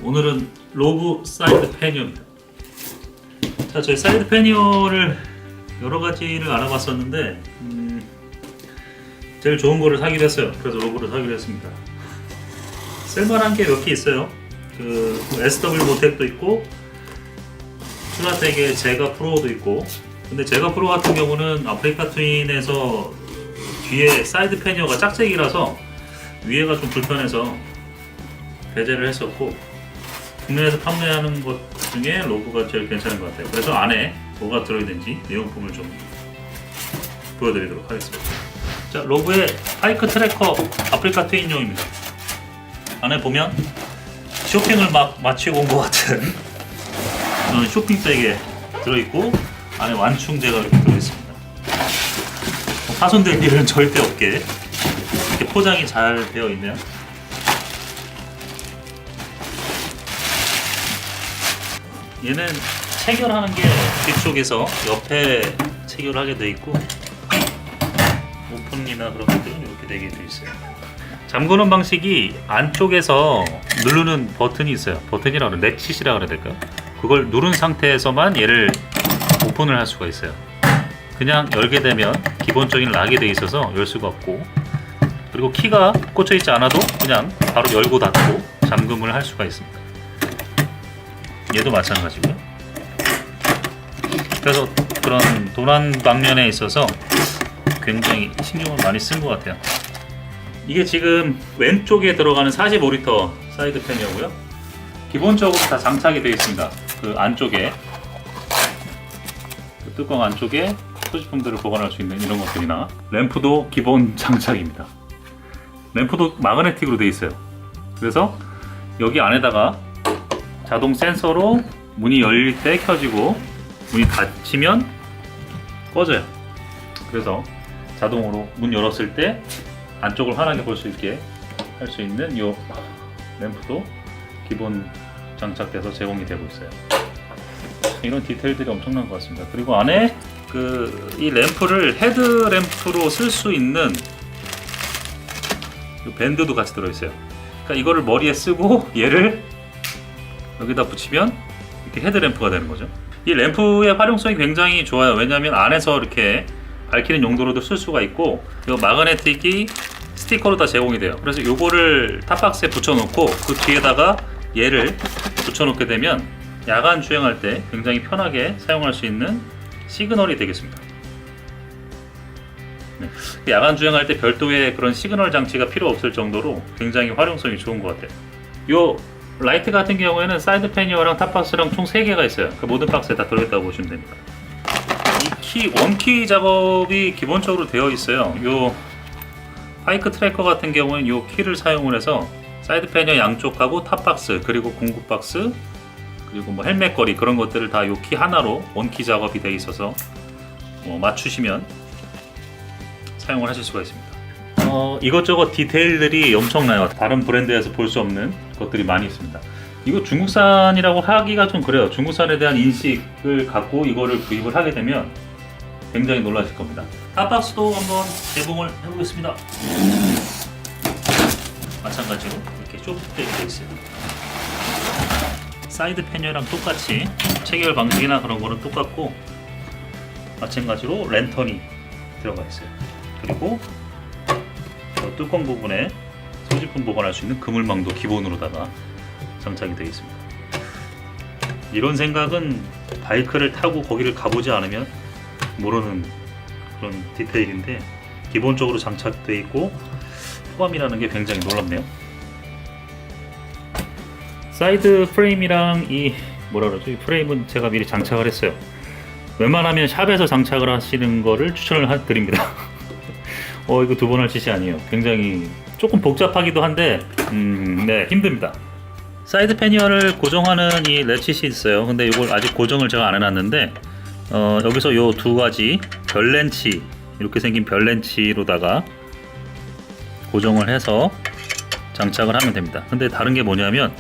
오늘은 로브 사이드 패니어입니다. 자, 저희 사이드 패니어를 여러 가지를 알아봤었는데 제일 좋은 거를 사기로 했어요. 그래서 로브를 사기로 했습니다. 쓸만한 게 몇 개 있어요. 그 SW 모텍도 있고 툴라텍의 제가 프로도 있고. 근데 제가 프로 같은 경우는 아프리카 트윈에서 뒤에 사이드 패니어가 짝짝이라서 위에가 좀 불편해서 배제를 했었고, 국내에서 판매하는 것 중에 로브가 제일 괜찮은 것 같아요. 그래서 안에 뭐가 들어있는지 내용품을 좀 보여드리도록 하겠습니다. 자, 로브의 하이크 트래커 아프리카 트윈용입니다. 안에 보면 쇼핑을 막 마치고 온 것 같은 그런 쇼핑백에 들어있고, 안에 완충제가 이렇게 들어있습니다. 파손될 일은 절대 없게 이렇게 포장이 잘 되어 있네요. 얘는 체결하는 게 뒤쪽에서 옆에 체결하게 되어 있고, 오픈이나 그런 것들은 이렇게 되게 되어 있어요. 잠그는 방식이 안쪽에서 누르는 버튼이 있어요. 버튼이라고 그래요. 렛칫이라고 그래야 될까요? 그걸 누른 상태에서만 얘를 오픈을 할 수가 있어요. 그냥 열게 되면 기본적인 락이 되어 있어서 열 수가 없고, 그리고 키가 꽂혀 있지 않아도 그냥 바로 열고 닫고 잠금을 할 수가 있습니다. 얘도 마찬가지고요. 그래서 그런 도난 방면에 있어서 굉장히 신경을 많이 쓴 것 같아요. 이게 지금 왼쪽에 들어가는 45리터 사이드 팬이고요. 기본적으로 다 장착이 되어 있습니다. 그 안쪽에, 그 뚜껑 안쪽에 소지품들을 보관할 수 있는 이런 것들이나, 램프도 기본 장착입니다. 램프도 마그네틱으로 되어 있어요. 그래서 여기 안에다가 자동 센서로 문이 열릴 때 켜지고 문이 닫히면 꺼져요. 그래서 자동으로 문 열었을 때 안쪽을 환하게 볼 수 있게 할 수 있는 이 램프도 기본 장착돼서 제공이 되고 있어요. 이런 디테일들이 엄청난 것 같습니다. 그리고 안에 이 램프를 헤드 램프로 쓸 수 있는 이 밴드도 같이 들어있어요. 그러니까 이거를 머리에 쓰고 얘를 여기다 붙이면 이렇게 헤드램프가 되는 거죠. 이 램프의 활용성이 굉장히 좋아요. 왜냐하면 안에서 이렇게 밝히는 용도로도 쓸 수가 있고, 이 마그네틱이 스티커로 다 제공이 돼요. 그래서 이거를 탑박스에 붙여놓고 그 뒤에다가 얘를 붙여놓게 되면 야간 주행할 때 굉장히 편하게 사용할 수 있는 시그널이 되겠습니다. 네. 야간 주행할 때 별도의 그런 시그널 장치가 필요 없을 정도로 굉장히 활용성이 좋은 것 같아요. 요 라이트 같은 경우에는 사이드 패니어랑 탑박스랑 총 3개가 있어요. 그 모든 박스에 다 들어있다고 보시면 됩니다. 이 원키 작업이 기본적으로 되어 있어요. 요 하이크 트래커 같은 경우는 요 키를 사용을 해서 사이드 패니어 양쪽하고 탑박스, 그리고 공급 박스, 그리고 뭐 헬멧 거리, 그런 것들을 다 요 키 하나로 원키 작업이 되어 있어서 맞추시면 사용을 하실 수가 있습니다. 이것저것 디테일들이 엄청나요. 다른 브랜드에서 볼 수 없는 것들이 많이 있습니다. 이거 중국산이라고 하기가 좀 그래요. 중국산에 대한 인식을 갖고 이거를 구입을 하게 되면 굉장히 놀라실 겁니다. 탑박스도 한번 개봉을 해보겠습니다. 마찬가지로 이렇게 좁게 되어 있어요. 사이드 패니어랑 똑같이 체결 방식이나 그런 거는 똑같고, 마찬가지로 랜턴이 들어가 있어요. 그리고 뚜껑 부분에 소지품 보관할 수 있는 그물망도 기본으로다가 장착이 되어 있습니다. 이런 생각은 바이크를 타고 거기를 가보지 않으면 모르는 그런 디테일인데, 기본적으로 장착되어 있고 포함이라는 게 굉장히 놀랍네요. 사이드 프레임이랑 이 이 프레임은 제가 미리 장착을 했어요. 웬만하면 샵에서 장착을 하시는 거를 추천을 드립니다. 이거 2번 할 짓이 아니에요. 굉장히 조금 복잡하기도 한데 네, 힘듭니다. 사이드 패니어를 고정하는 이 렛칫이 있어요. 근데 이걸 아직 고정을 제가 안 해놨는데, 여기서 요 2가지 별렌치, 이렇게 생긴 별렌치로다가 고정을 해서 장착을 하면 됩니다. 근데 다른 게 뭐냐면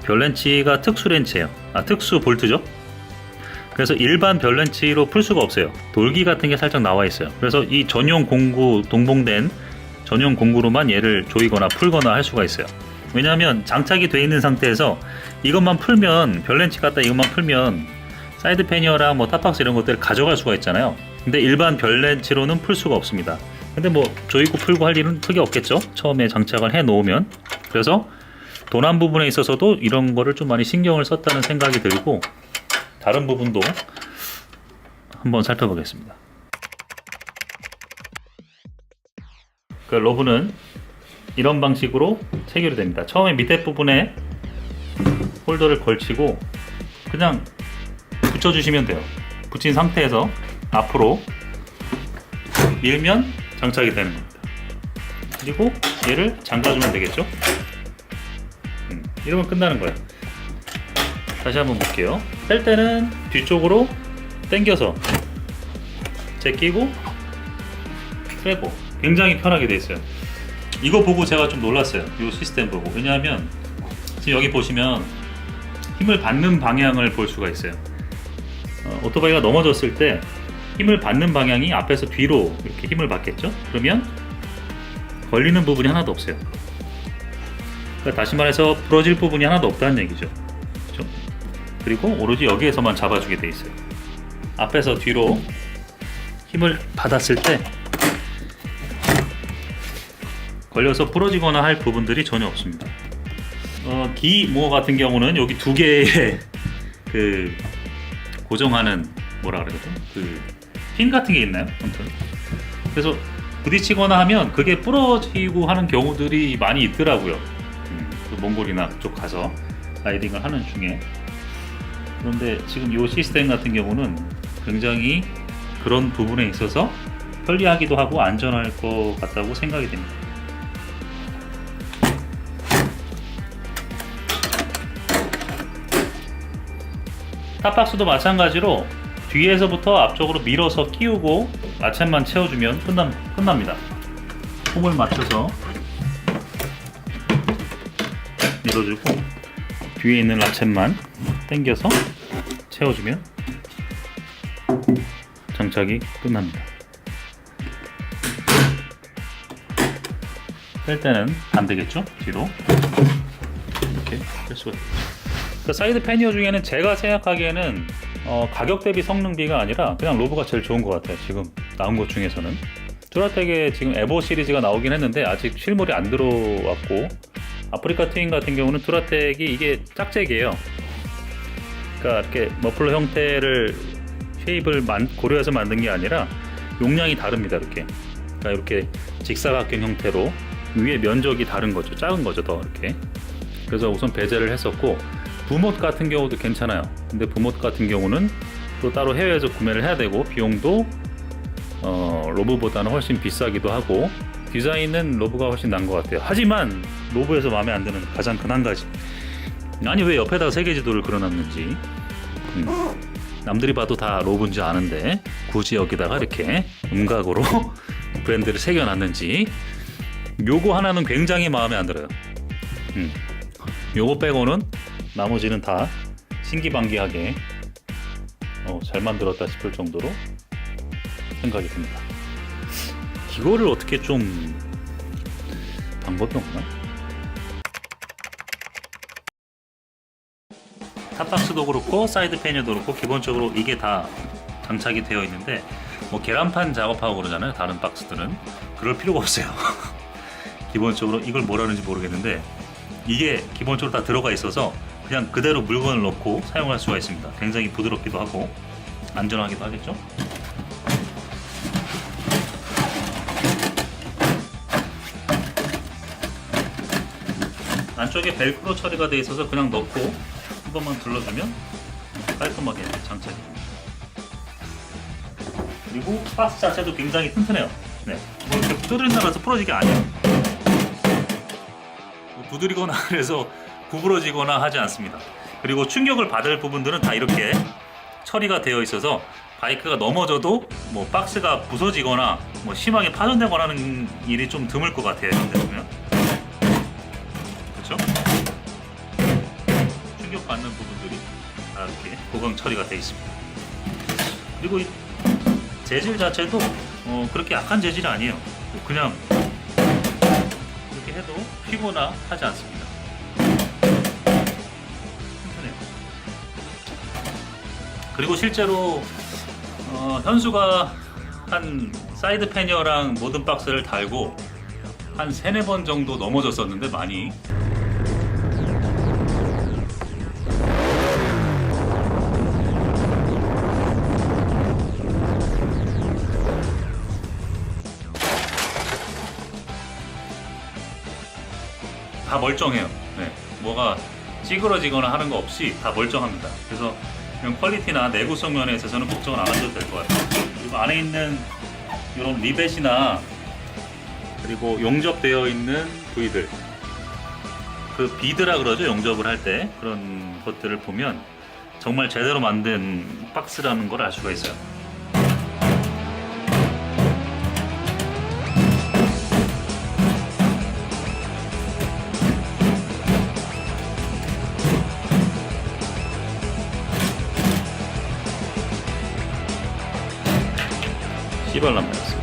별렌치가 특수 렌치예요. 특수 볼트죠. 그래서 일반 별렌치로 풀 수가 없어요. 돌기 같은 게 살짝 나와 있어요. 그래서 이 전용 공구, 동봉된 전용 공구로만 얘를 조이거나 풀거나 할 수가 있어요. 왜냐하면 장착이 돼 있는 상태에서 이것만 풀면, 별렌치 갖다 이것만 풀면 사이드 패니어랑 뭐 탑박스 이런 것들을 가져갈 수가 있잖아요. 근데 일반 별렌치로는 풀 수가 없습니다. 근데 뭐 조이고 풀고 할 일은 크게 없겠죠, 처음에 장착을 해 놓으면. 그래서 도난 부분에 있어서도 이런 거를 좀 많이 신경을 썼다는 생각이 들고, 다른 부분도 한번 살펴보겠습니다. 그 로브는 이런 방식으로 체결이 됩니다. 처음에 밑에 부분에 홀더를 걸치고 그냥 붙여주시면 돼요. 붙인 상태에서 앞으로 밀면 장착이 되는 겁니다. 그리고 얘를 잠가주면 되겠죠. 이러면 끝나는 거예요. 다시 한번 볼게요. 뺄 때는 뒤쪽으로 당겨서 제끼고 빼고 굉장히 편하게 돼 있어요. 이거 보고 제가 좀 놀랐어요. 이 시스템 보고. 왜냐하면 지금 여기 보시면 힘을 받는 방향을 볼 수가 있어요. 오토바이가 넘어졌을 때 힘을 받는 방향이 앞에서 뒤로 이렇게 힘을 받겠죠? 그러면 걸리는 부분이 하나도 없어요. 그러니까 다시 말해서 부러질 부분이 하나도 없다는 얘기죠. 그렇죠? 그리고 오로지 여기에서만 잡아주게 돼 있어요. 앞에서 뒤로 힘을 받았을 때 걸려서 부러지거나 할 부분들이 전혀 없습니다. 기모 같은 경우는 여기 두 개의 그 고정하는 뭐라 그래야 되죠? 그 핀 같은 게 있나요? 아무튼 그래서 부딪히거나 하면 그게 부러지고 하는 경우들이 많이 있더라고요. 그 몽골이나 그쪽 가서 라이딩을 하는 중에. 그런데 지금 이 시스템 같은 경우는 굉장히 그런 부분에 있어서 편리하기도 하고 안전할 것 같다고 생각이 됩니다. 탑박스도 마찬가지로 뒤에서부터 앞쪽으로 밀어서 끼우고 라쳇만 채워주면 끝납니다. 홈을 맞춰서 밀어주고 뒤에 있는 라쳇만 당겨서 채워주면 장착이 끝납니다. 뺄 때는 안 되겠죠? 뒤로 이렇게 뺄 수가 있겠죠. 그 사이드 패니어 중에는 제가 생각하기에는 가격 대비 성능비가 아니라 그냥 로브가 제일 좋은 것 같아요. 지금 나온 것 중에서는. 뚜라텍에 지금 에보 시리즈가 나오긴 했는데 아직 실물이 안 들어왔고, 아프리카 트윈 같은 경우는 뚜라텍이 이게 짝재기예요. 그러니까 이렇게 머플러 형태를 쉐입을 고려해서 만든 게 아니라 용량이 다릅니다. 이렇게. 그러니까 이렇게 직사각형 형태로 위에 면적이 다른 거죠. 작은 거죠, 더 이렇게. 그래서 우선 배제를 했었고, 붐옷 같은 경우도 괜찮아요. 근데 붐옷 같은 경우는 또 따로 해외에서 구매를 해야 되고 비용도 로브보다는 훨씬 비싸기도 하고, 디자인은 로브가 훨씬 나은 것 같아요. 하지만 로브에서 마음에 안 드는 가장 큰 한 가지, 아니 왜 옆에다가 세계지도를 그려놨는지, 남들이 봐도 다 로브인지 아는데 굳이 여기다가 이렇게 음각으로 브랜드를 새겨놨는지, 요거 하나는 굉장히 마음에 안 들어요. 요거 빼고는 나머지는 다 신기반기하게 잘 만들었다 싶을 정도로 생각이 듭니다. 이거를 어떻게 좀 방법이 없나? 탑박스도 그렇고 사이드 패니어도 그렇고 기본적으로 이게 다 장착이 되어 있는데, 뭐 계란판 작업하고 그러잖아요. 다른 박스들은 그럴 필요가 없어요. 기본적으로 이걸 뭐라는지 모르겠는데 이게 기본적으로 다 들어가 있어서 그냥 그대로 물건을 넣고 사용할 수가 있습니다. 굉장히 부드럽기도 하고 안전하기도 하겠죠. 안쪽에 벨크로 처리가 되어 있어서 그냥 넣고 한 번만 둘러주면 깔끔하게 장착이 됩니다. 그리고 박스 자체도 굉장히 튼튼해요. 네, 뭐 이렇게 두드린다고 해서 부러지게 아니에요. 두드리거나 그래서 구부러지거나 하지 않습니다. 그리고 충격을 받을 부분들은 다 이렇게 처리가 되어 있어서 바이크가 넘어져도 뭐 박스가 부서지거나 뭐 심하게 파손되거나 하는 일이 좀 드물 것 같아요. 보면 그렇죠? 충격 받는 부분들이 다 이렇게 고강 처리가 되어 있습니다. 그리고 이 재질 자체도 그렇게 약한 재질이 아니에요. 그냥 이렇게 해도 휘거나 하지 않습니다. 그리고 실제로 현수가 한 사이드 패니어랑 모든 박스를 달고 한 3-4번 정도 넘어졌었는데 많이. 다 멀쩡해요. 네. 뭐가 찌그러지거나 하는 거 없이 다 멀쩡합니다. 그래서 이런 퀄리티나 내구성 면에 있어서는 걱정은 안 하셔도 될 것 같아요. 그리고 안에 있는 이런 리벳이나 그리고 용접되어 있는 부위들, 그 비드라 그러죠. 용접을 할 때 그런 것들을 보면 정말 제대로 만든 박스라는 걸 알 수가 있어요. 시발람이었어요.